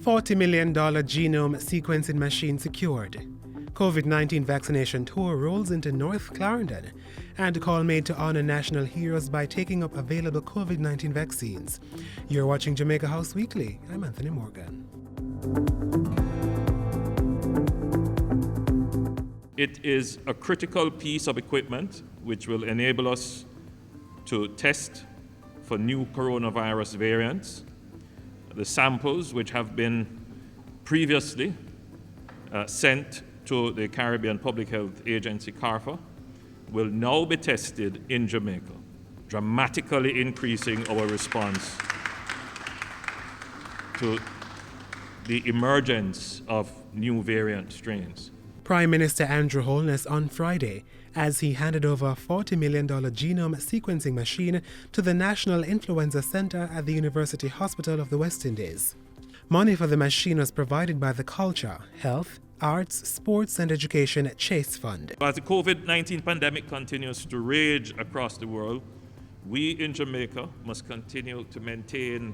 $40 million genome sequencing machine secured. COVID-19 vaccination tour rolls into North Clarendon, and a call made to honor national heroes by taking up available COVID-19 vaccines. You're watching Jamaica House Weekly. I'm Anthony Morgan. It is a critical piece of equipment which will enable us to test for new coronavirus variants. The samples, which have been previously sent to the Caribbean Public Health Agency, CARPHA, will now be tested in Jamaica, dramatically increasing our response to the emergence of new variant strains. Prime Minister Andrew Holness on Friday, as he handed over a $40 million genome sequencing machine to the National Influenza Center at the University Hospital of the West Indies. Money for the machine was provided by the Culture, Health, Arts, Sports and Education Chase Fund. As the COVID-19 pandemic continues to rage across the world, we in Jamaica must continue to maintain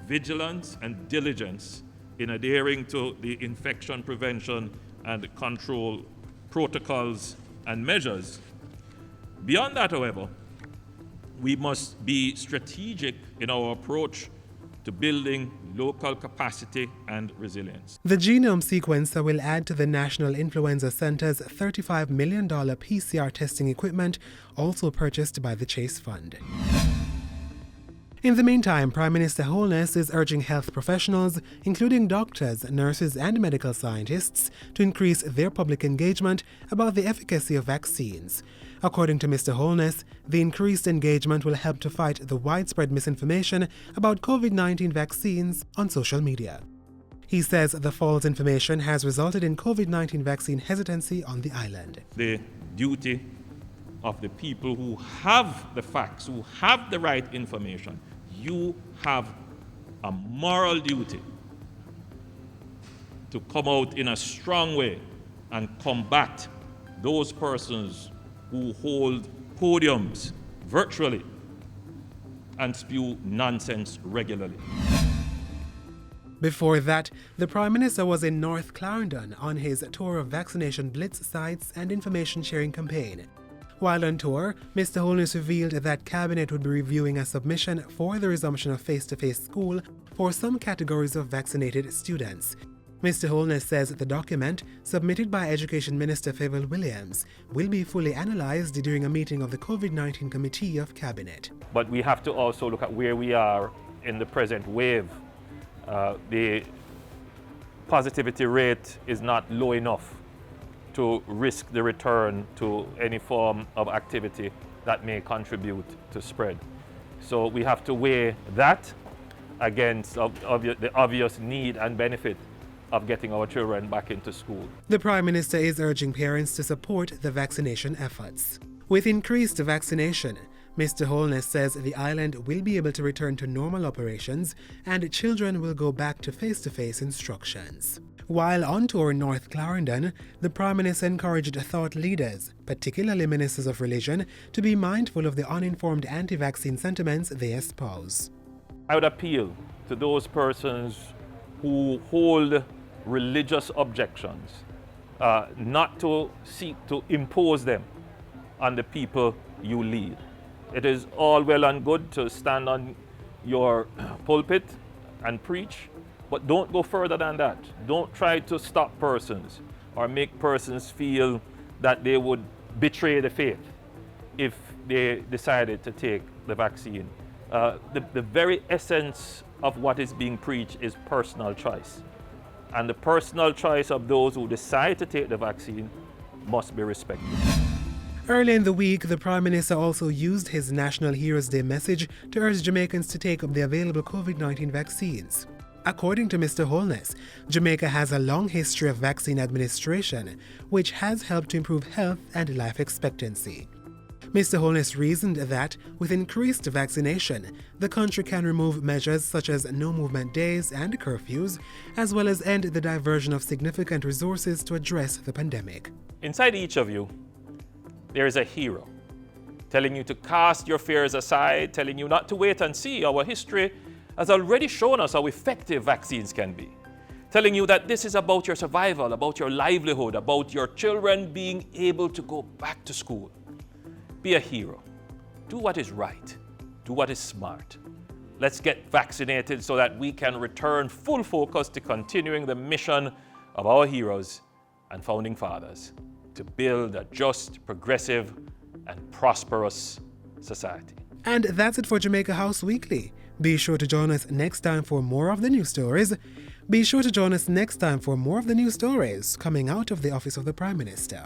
vigilance and diligence in adhering to the infection prevention and control protocols and measures. Beyond that, however, we must be strategic in our approach to building local capacity and resilience. The genome sequencer will add to the National Influenza Center's $35 million PCR testing equipment, also purchased by the Chase Fund. In the meantime, Prime Minister Holness is urging health professionals, including doctors, nurses and medical scientists, to increase their public engagement about the efficacy of vaccines. According to Mr. Holness, the increased engagement will help to fight the widespread misinformation about COVID-19 vaccines on social media. He says the false information has resulted in COVID-19 vaccine hesitancy on the island. The duty of the people who have the facts, who have the right information, you have a moral duty to come out in a strong way and combat those persons who hold podiums virtually and spew nonsense regularly. Before that, the Prime Minister was in North Clarendon on his tour of vaccination blitz sites and information sharing campaign. While on tour, Mr. Holness revealed that Cabinet would be reviewing a submission for the resumption of face-to-face school for some categories of vaccinated students. Mr. Holness says the document, submitted by Education Minister Favour Williams, will be fully analysed during a meeting of the COVID-19 Committee of Cabinet. But we have to also look at where we are in the present wave. The positivity rate is not low enough to risk the return to any form of activity that may contribute to spread. So we have to weigh that against the obvious need and benefit of getting our children back into school. The Prime Minister is urging parents to support the vaccination efforts. With increased vaccination, Mr. Holness says the island will be able to return to normal operations and children will go back to face-to-face instructions. While on tour in North Clarendon, the Prime Minister encouraged thought leaders, particularly ministers of religion, to be mindful of the uninformed anti-vaccine sentiments they espouse. I would appeal to those persons who hold religious objections, not to seek to impose them on the people you lead. It is all well and good to stand on your pulpit and preach, but don't go further than that. Don't try to stop persons or make persons feel that they would betray the faith if they decided to take the vaccine. The very essence of what is being preached is personal choice. And the personal choice of those who decide to take the vaccine must be respected. Early in the week, the Prime Minister also used his National Heroes Day message to urge Jamaicans to take up the available COVID-19 vaccines. According to Mr. Holness, Jamaica has a long history of vaccine administration, which has helped to improve health and life expectancy. Mr. Holness reasoned that, with increased vaccination, the country can remove measures such as no-movement days and curfews, as well as end the diversion of significant resources to address the pandemic. Inside each of you, there is a hero, telling you to cast your fears aside, telling you not to wait and see. Our history has already shown us how effective vaccines can be. telling you that this is about your survival, about your livelihood, about your children being able to go back to school. Be a hero. Do what is right. Do what is smart. Let's get vaccinated so that we can return full focus to continuing the mission of our heroes and founding fathers to build a just, progressive, and prosperous society. And that's it for Jamaica House Weekly. Be sure to join us next time for more of the news stories. Be sure to join us next time for more of the news stories coming out of the Office of the Prime Minister.